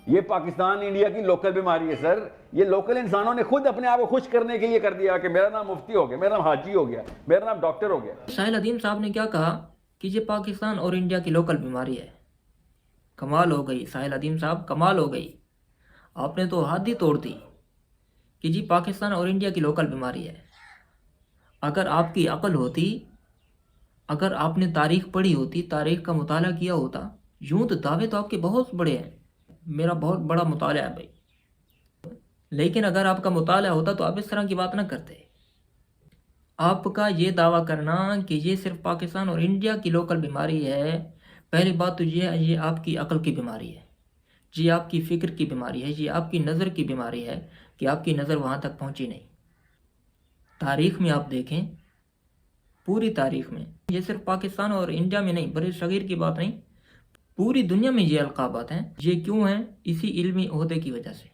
یہ پاکستان انڈیا کی لوکل بیماری ہے سر. یہ لوکل انسانوں نے خود اپنے آپ کو خوش کرنے کے لیے کر دیا کہ میرا نام مفتی ہو گیا, میرا نام حاجی ہو گیا, میرا نام ڈاکٹر ہو گیا. ساحل عدیم صاحب نے کیا کہا کہ یہ پاکستان اور انڈیا کی لوکل بیماری ہے. کمال ہو گئی ساحل عدیم صاحب, کمال ہو گئی. آپ نے تو حد ہی توڑ دی کہ جی پاکستان اور انڈیا کی لوکل بیماری ہے. اگر آپ کی عقل ہوتی, اگر آپ نے تاریخ پڑھی ہوتی, تاریخ کا مطالعہ کیا ہوتا, یوں تو دعوے تو آپ کے بہت بڑے ہیں, میرا بہت بڑا مطالعہ ہے بھائی, لیکن اگر آپ کا مطالعہ ہوتا تو آپ اس طرح کی بات نہ کرتے. آپ کا یہ دعویٰ کرنا کہ یہ صرف پاکستان اور انڈیا کی لوکل بیماری ہے, پہلی بات تو یہ آپ کی عقل کی بیماری ہے, یہ آپ کی فکر کی بیماری ہے, یہ آپ کی نظر کی بیماری ہے کہ آپ کی نظر وہاں تک پہنچی نہیں. تاریخ میں آپ دیکھیں, پوری تاریخ میں, یہ صرف پاکستان اور انڈیا میں نہیں, بر صغیر کی بات نہیں, پوری دنیا میں یہ القابات ہیں. یہ کیوں ہیں؟ اسی علمی عہدے کی وجہ سے.